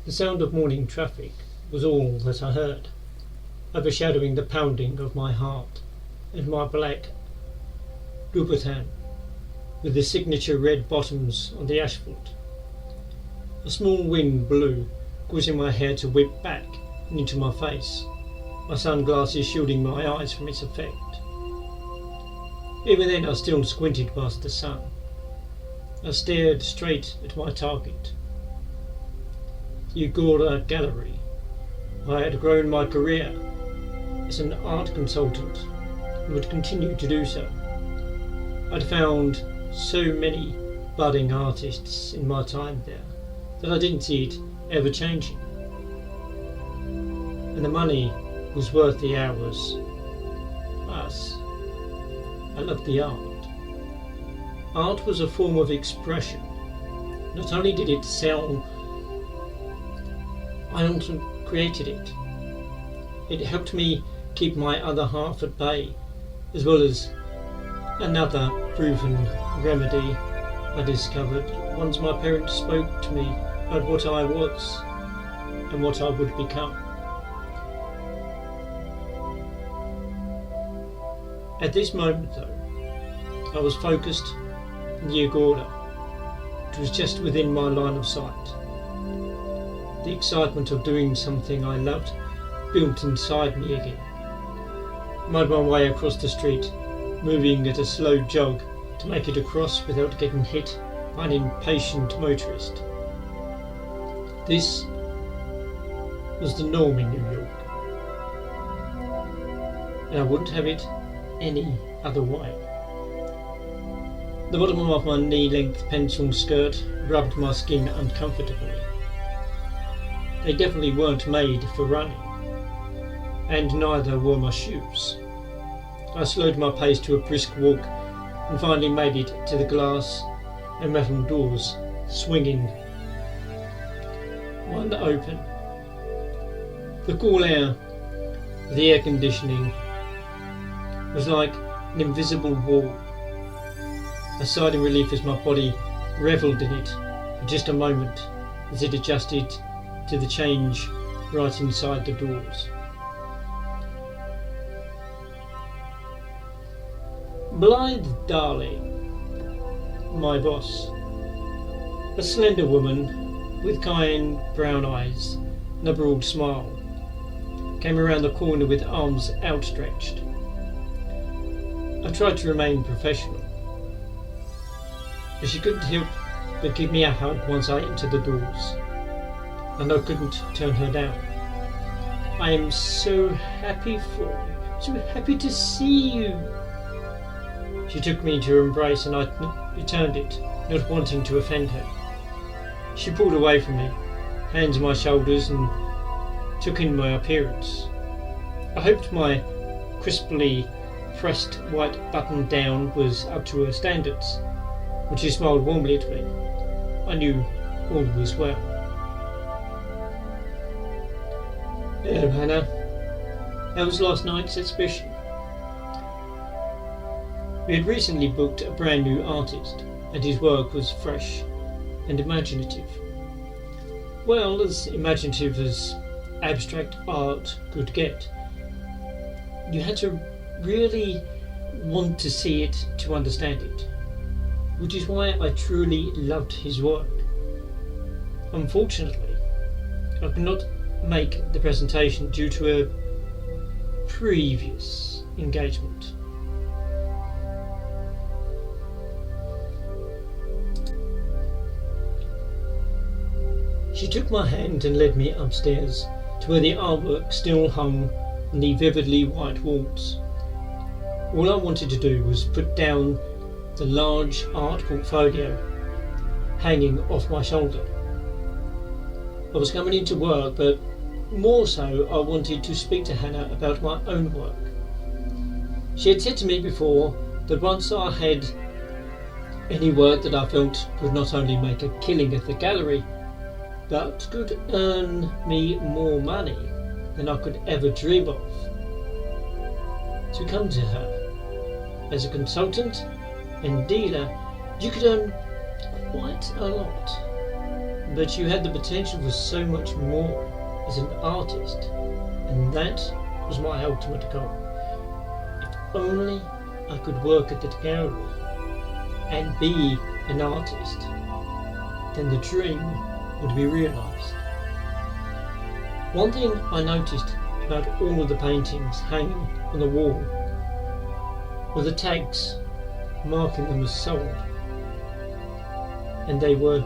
The sound of morning traffic was all that I heard, overshadowing the pounding of my heart and my black Louboutin with the signature red bottoms on the asphalt. A small wind blew, causing my hair to whip back and into my face, my sunglasses shielding my eyes from its effect. Even then I still squinted past the sun. I stared straight at my target. The Agora Gallery. I had grown my career as an art consultant and would continue to do so. I'd found so many budding artists in my time there that I didn't see it ever changing. And the money was worth the hours. Plus, I loved the art. Art was a form of expression. Not only did it sell, I also created it. It helped me keep my other half at bay, as well as another proven remedy I discovered once my parents spoke to me about what I was and what I would become. At this moment, though, I was focused on the Agora. It was just within my line of sight. The excitement of doing something I loved built inside me again. I made my way across the street, moving at a slow jog to make it across without getting hit by an impatient motorist. This was the norm in New York, and I wouldn't have it any other way. The bottom of my knee-length pencil skirt rubbed my skin uncomfortably. They definitely weren't made for running, and neither were my shoes. I slowed my pace to a brisk walk and finally made it to the glass and metal doors, swinging. One open. The cool air of the air conditioning was like an invisible wall. I sighed in relief as my body revelled in it for just a moment as it adjusted to the change right inside the doors. Blythe darling, my boss, a slender woman with kind brown eyes and a broad smile, came around the corner with arms outstretched. I tried to remain professional, but she couldn't help but give me a hug once I entered the doors, and I couldn't turn her down. I am so happy for you, so happy to see you. She took me into her embrace and I returned it, not wanting to offend her. She pulled away from me, hands on my shoulders, and took in my appearance. I hoped my crisply pressed white button down was up to her standards. When she smiled warmly at me, I knew all was well. Hello, Hannah. How was last night's exhibition? We had recently booked a brand new artist, and his work was fresh and imaginative. Well, as imaginative as abstract art could get. You had to really want to see it to understand it, which is why I truly loved his work. Unfortunately, I could not make the presentation due to a previous engagement. She took my hand and led me upstairs to where the artwork still hung on the vividly white walls. All I wanted to do was put down the large art portfolio hanging off my shoulder. I was coming into work, but more so I wanted to speak to Hannah about my own work. She had said to me before that once I had any work that I felt could not only make a killing at the gallery, but could earn me more money than I could ever dream of, to come to her. As a consultant and dealer, you could earn quite a lot. but you had the potential for so much more as an artist, and that was my ultimate goal. If only I could work at the gallery and be an artist, then the dream would be realised. One thing I noticed about all of the paintings hanging on the wall were the tags marking them as sold, and they were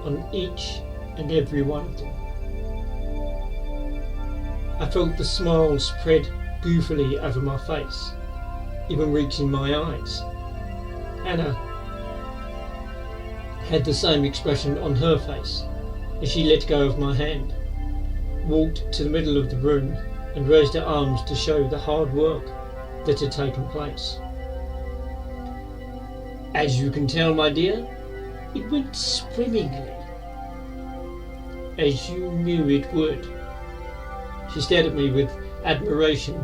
on each and every one of them. I felt the smile spread goofily over my face, even reaching my eyes. Anna had the same expression on her face as she let go of my hand, walked to the middle of the room and raised her arms to show the hard work that had taken place. As you can tell, my dear, it went swimmingly, as you knew it would. She stared at me with admiration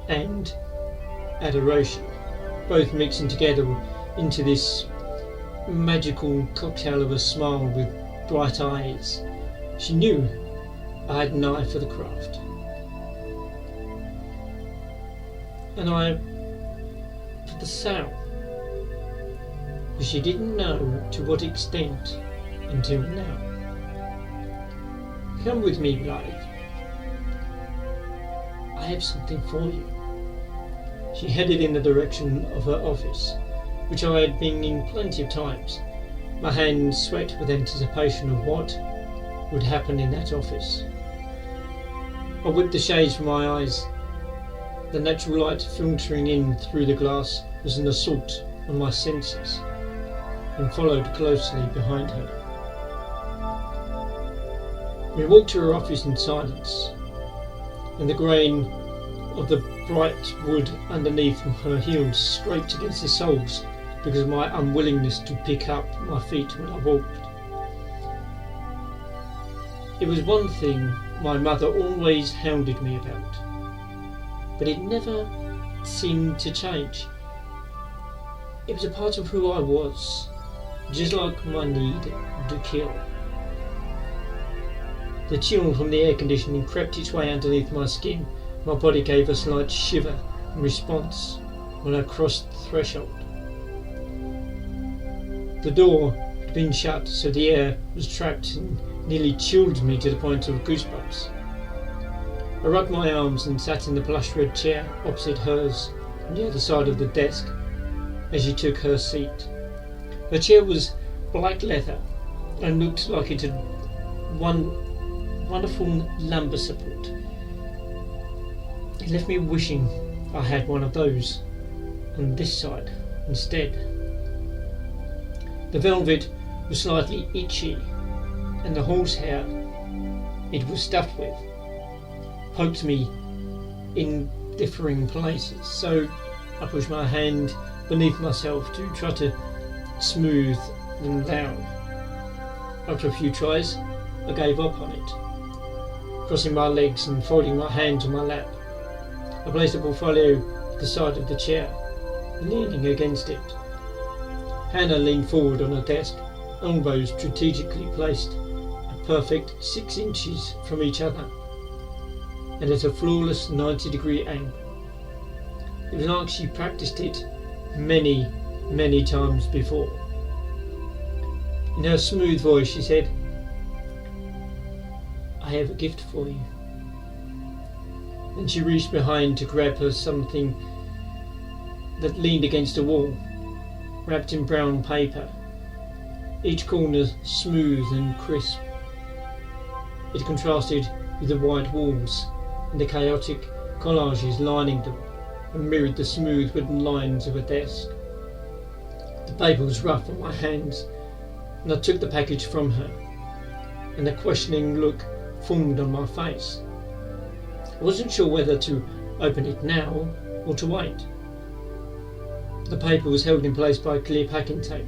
and adoration, both mixing together into this magical cocktail of a smile with bright eyes. She knew I had an eye for the craft, and I for the sale, but she didn't know to what extent until now. Come with me, Blythe. I have something for you. She headed in the direction of her office, which I had been in plenty of times. My hands sweat with anticipation of what would happen in that office. I whipped the shades from my eyes. The natural light filtering in through the glass was an assault on my senses, and followed closely behind her. We walked to her office in silence, and the grain of the bright wood underneath her heels scraped against the soles because of my unwillingness to pick up my feet when I walked. It was one thing my mother always hounded me about, but it never seemed to change. It was a part of who I was, just like my need to kill. The chill from the air conditioning crept its way underneath my skin. My body gave a slight shiver in response when I crossed the threshold. The door had been shut, so the air was trapped and nearly chilled me to the point of goosebumps. I rubbed my arms and sat in the plush red chair opposite hers on the other side of the desk as she took her seat. Her chair was black leather and looked like it had one wonderful lumbar support. It left me wishing I had one of those on this side instead. The velvet was slightly itchy, and the horsehair it was stuffed with poked me in differing places, so I pushed my hand beneath myself to try to smooth them down. After a few tries, I gave up on it. Crossing my legs and folding my hands on my lap, I placed a portfolio at the side of the chair, leaning against it. Hannah leaned forward on her desk, elbows strategically placed a perfect 6 inches from each other, and at a flawless 90-degree angle. It was like she practiced it many, many times before. In her smooth voice she said, "I have a gift for you." Then she reached behind to grab her something that leaned against a wall, wrapped in brown paper, each corner smooth and crisp. It contrasted with the white walls and the chaotic collages lining them, and mirrored the smooth wooden lines of a desk. The paper was rough on my hands, and I took the package from her, and a questioning look formed on my face. I wasn't sure whether to open it now or to wait. The paper was held in place by clear packing tape.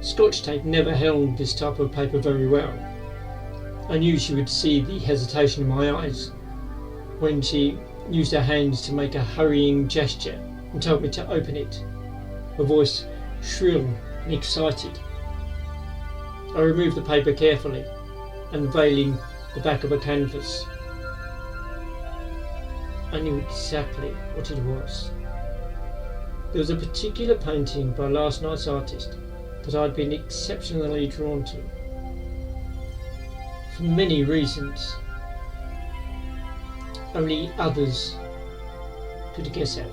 Scotch tape never held this type of paper very well. I knew she would see the hesitation in my eyes when she used her hands to make a hurrying gesture and told me to open it, her voice shrill and excited. I removed the paper carefully, unveiling the back of a canvas. I knew exactly what it was. There was a particular painting by last night's artist that I'd been exceptionally drawn to. For many reasons. Only others could guess at.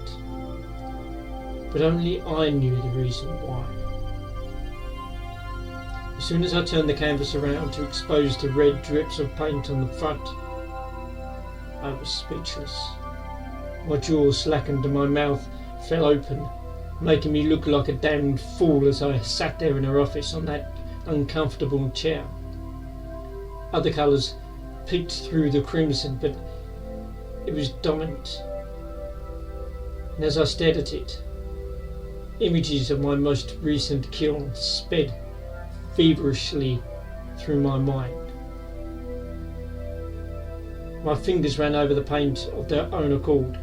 But only I knew the reason why. As soon as I turned the canvas around to expose the red drips of paint on the front, I was speechless. My jaw slackened and my mouth fell open, making me look like a damned fool as I sat there in her office on that uncomfortable chair. Other colours peeked through the crimson, but it was dominant. And as I stared at it, images of my most recent kill sped feverishly through my mind. My fingers ran over the paint of their own accord,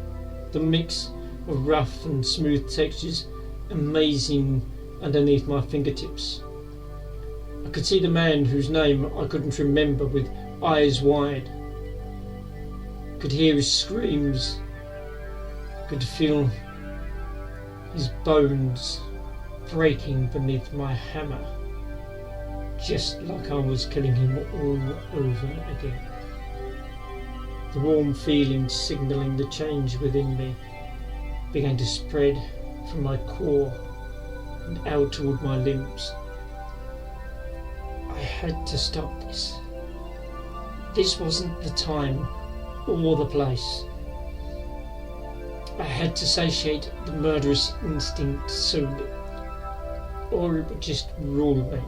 the mix of rough and smooth textures amazing underneath my fingertips. I could see the man whose name I couldn't remember with eyes wide. Could hear his screams. Could feel his bones breaking beneath my hammer, just like I was killing him all over again. The warm feeling signalling the change within me began to spread from my core and out toward my limbs. I had to stop this. This wasn't the time or the place. I had to satiate the murderous instinct soon, or it would just rule me.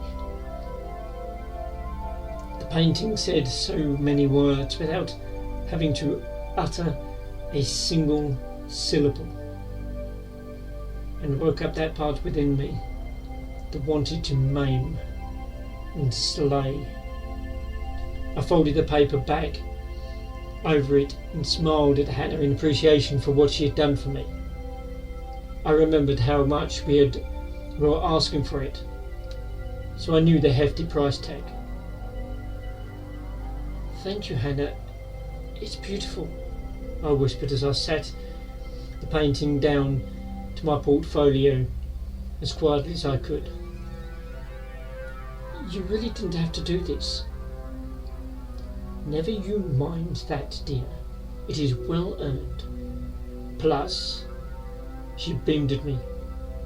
The painting said so many words without having to utter a single syllable, and woke up that part within me that wanted to maim and slay. I folded the paper back over it and smiled at Hannah in appreciation for what she had done for me. I remembered how much we were asking for it, so I knew the hefty price tag. "Thank you, Hannah. It's beautiful," I whispered as I sat the painting down to my portfolio as quietly as I could. "You really didn't have to do this." "Never you mind that, dear. It is well earned. Plus," she beamed at me,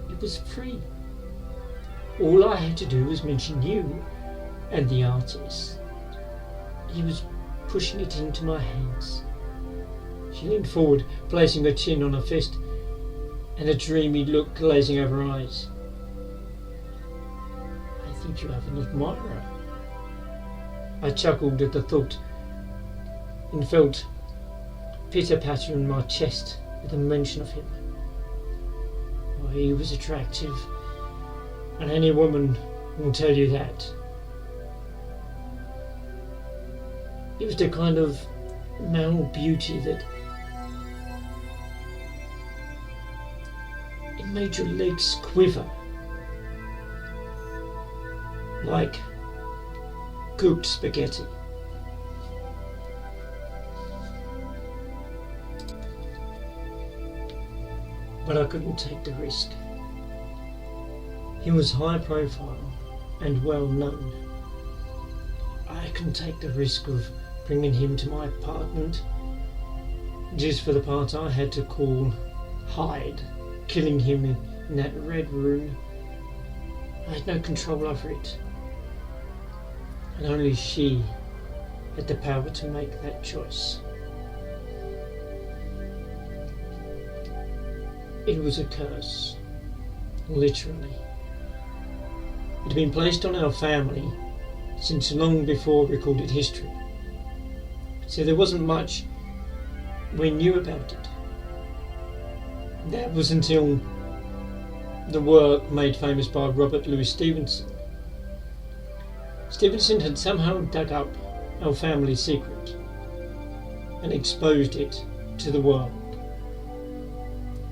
"it was free. All I had to do was mention you and the artist." He was pushing it into my hands. She leaned forward, placing her chin on her fist, and a dreamy look glazing over her eyes. "I think you have an admirer." I chuckled at the thought and felt pitter-patter in my chest at the mention of him. Oh, he was attractive, and any woman will tell you that. It was the kind of male beauty that it made your legs quiver like cooked spaghetti. But I couldn't take the risk. He was high profile and well known. I couldn't take the risk of bringing him to my apartment just for the part I had to call Hyde, killing him in that red room. I had no control over it, and only she had the power to make that choice. It was a curse, literally. It had been placed on our family since long before recorded history, so there wasn't much we knew about it. That was until the work made famous by Robert Louis Stevenson. Stevenson had somehow dug up our family secret and exposed it to the world,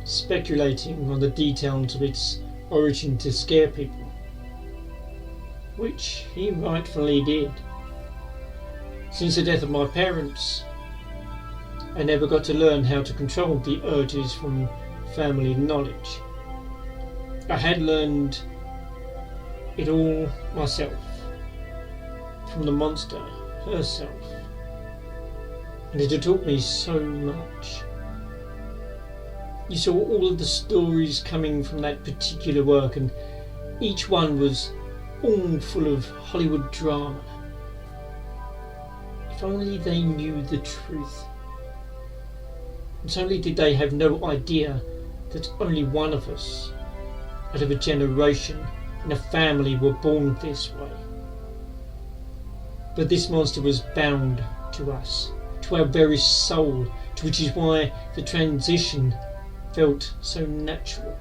speculating on the details of its origin to scare people. which he rightfully did. Since the death of my parents, I never got to learn how to control the urges from family knowledge. I had learned it all myself, from the monster herself, and it had taught me so much. You saw all of the stories coming from that particular work, and each one was all full of Hollywood drama. If only they knew the truth. Not only did they have no idea that only one of us out of a generation in a family were born this way, but this monster was bound to us, to our very soul, which is why the transition felt so natural,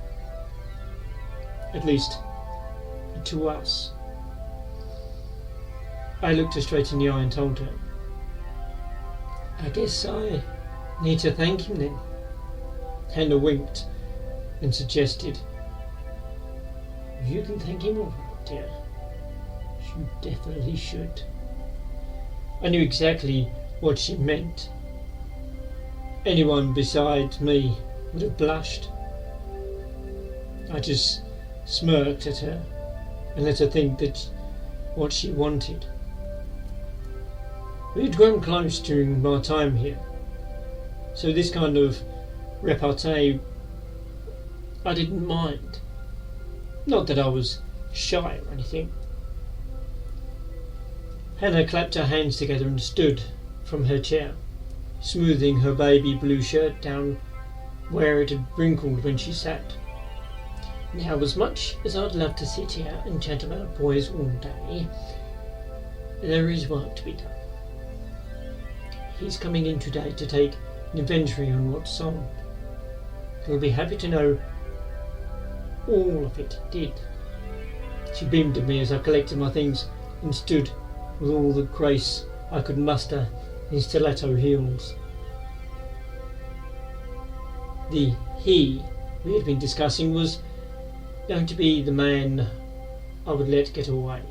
at least to us. I looked her straight in the eye and told her, I guess I need to thank him then. Hannah winked and suggested, you can thank him all right, dear. You definitely should. I knew exactly what she meant. Anyone besides me would have blushed. I just smirked at her and let her think that what she wanted. We had grown close during my time here, so this kind of repartee I didn't mind. Not that I was shy or anything. Hannah clapped her hands together and stood from her chair, smoothing her baby blue shirt down where it had wrinkled when she sat. Now, as much as I'd love to sit here and chat about boys all day, there is work to be done. He's coming in today to take an inventory on what's sold. He'll be happy to know all of it did. She beamed at me as I collected my things and stood with all the grace I could muster in stiletto heels. The he we had been discussing was going to be the man I would let get away.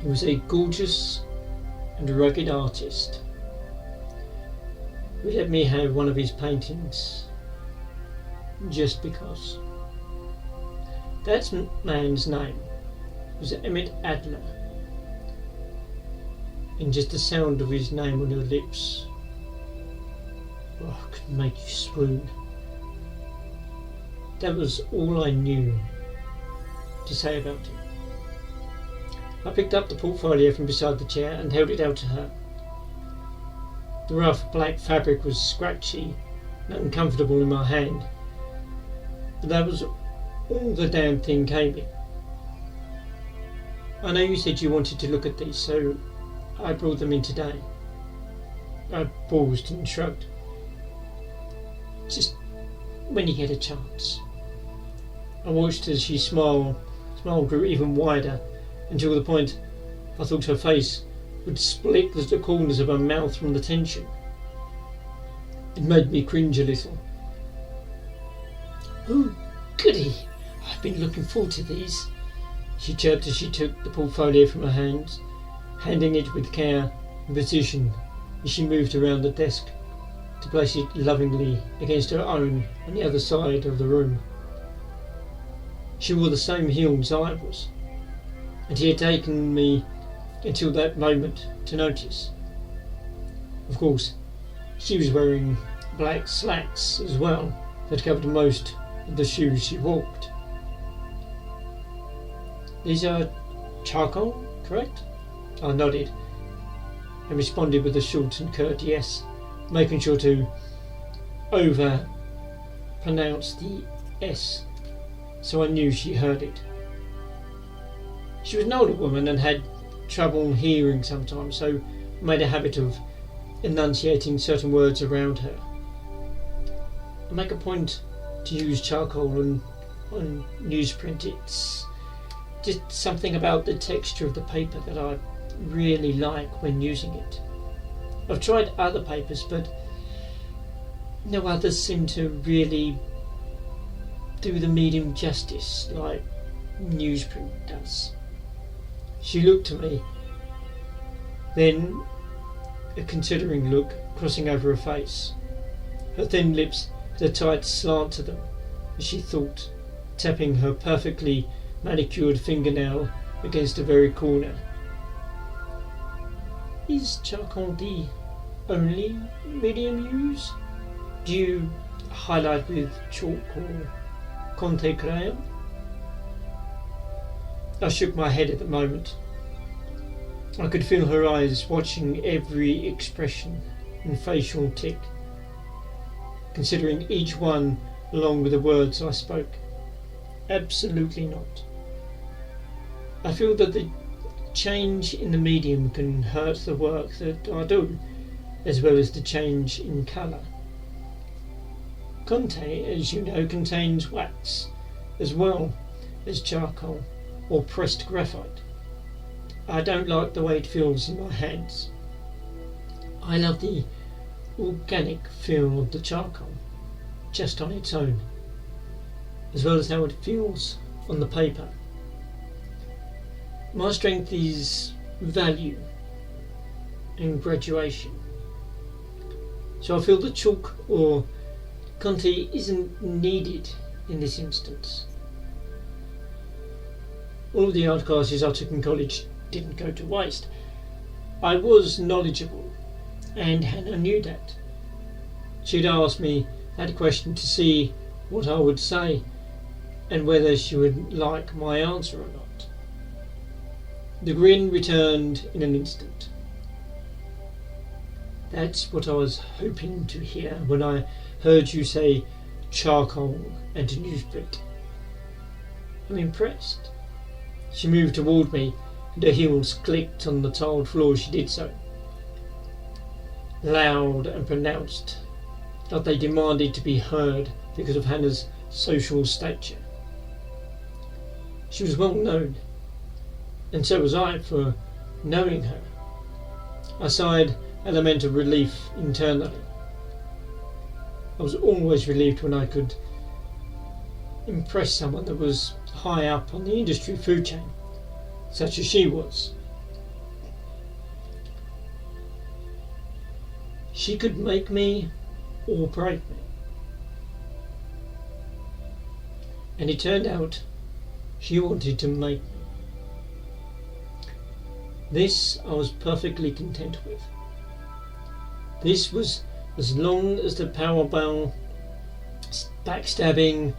He was a gorgeous and rugged artist who let me have one of his paintings just because. That man's name was Emmett Adler, and just the sound of his name on her lips could make you swoon. That was all I knew to say about him. I picked up the portfolio from beside the chair and held it out to her. The rough black fabric was scratchy and uncomfortable in my hand, but that was all the damn thing came in. I know you said you wanted to look at these, so I brought them in today. I paused and shrugged. Just when you get a chance. I watched as she smile grew even wider, until the point I thought her face would split the corners of her mouth from the tension. It made me cringe a little. Oh, goody! I've been looking forward to these, she chirped as she took the portfolio from her hands, handing it with care and precision as she moved around the desk to place it lovingly against her own on the other side of the room. She wore the same heels I was, and it had taken me until that moment to notice. Of course, she was wearing black slacks as well that covered most of the shoes she walked. These are charcoal, correct? I nodded and responded with a short and curt yes, making sure to over-pronounce the S so I knew she heard it. She was an older woman and had trouble hearing sometimes, so I made a habit of enunciating certain words around her. I make a point to use charcoal on newsprint. It's just something about the texture of the paper that I really like when using it. I've tried other papers, but no others seem to really do the medium justice like newsprint does. She looked at me, then a considering look crossing over her face. Her thin lips had a tight slant to them, as she thought, tapping her perfectly manicured fingernail against the very corner. Is charcoal the only medium used? Do you highlight with chalk or Conte crayon? I shook my head at the moment. I could feel her eyes watching every expression and facial tick, considering each one along with the words I spoke. Absolutely not. I feel that the change in the medium can hurt the work that I do, as well as the change in colour. Conte, as you know, contains wax, as well as charcoal or pressed graphite. I don't like the way it feels in my hands. I love the organic feel of the charcoal, just on its own, as well as how it feels on the paper. My strength is value and graduation. So I feel that chalk or Conte isn't needed in this instance. All of the art classes I took in college didn't go to waste. I was knowledgeable, and Hannah knew that. She'd asked me that question to see what I would say and whether she would like my answer or not. The grin returned in an instant. That's what I was hoping to hear when I heard you say charcoal and newsprint. I'm impressed. She moved toward me, and her heels clicked on the tiled floor as she did so. Loud and pronounced, like they demanded to be heard because of Hannah's social stature. She was well known, and so was I for knowing her. I sighed a lament of relief internally. I was always relieved when I could impress someone that was high up on the industry food chain, such as she was. She could make me or break me. And it turned out she wanted to make me. This I was perfectly content with. This was as long as the powerbomb backstabbing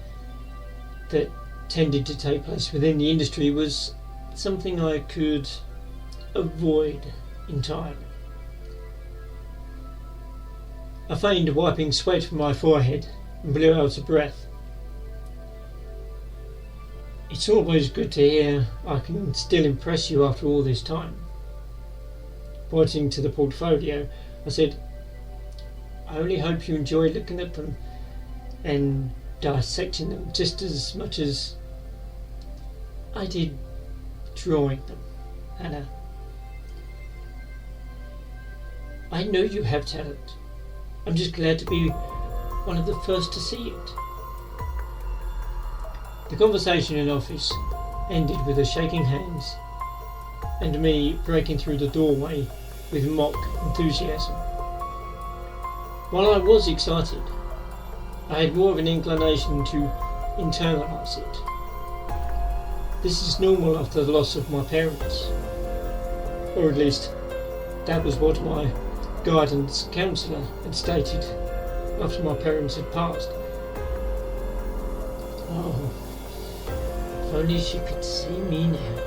that tended to take place within the industry was something I could avoid entirely. I feigned wiping sweat from my forehead and blew out a breath. It's always good to hear I can still impress you after all this time. Pointing to the portfolio, I said, I only hope you enjoy looking at them and dissecting them just as much as I did drawing them, Hannah. I know you have talent. I'm just glad to be one of the first to see it. The conversation in office ended with us shaking hands and me breaking through the doorway with mock enthusiasm. While I was excited, I had more of an inclination to internalise it. This is normal after the loss of my parents, or at least that was what my guidance counsellor had stated after my parents had passed. Oh, if only she could see me now.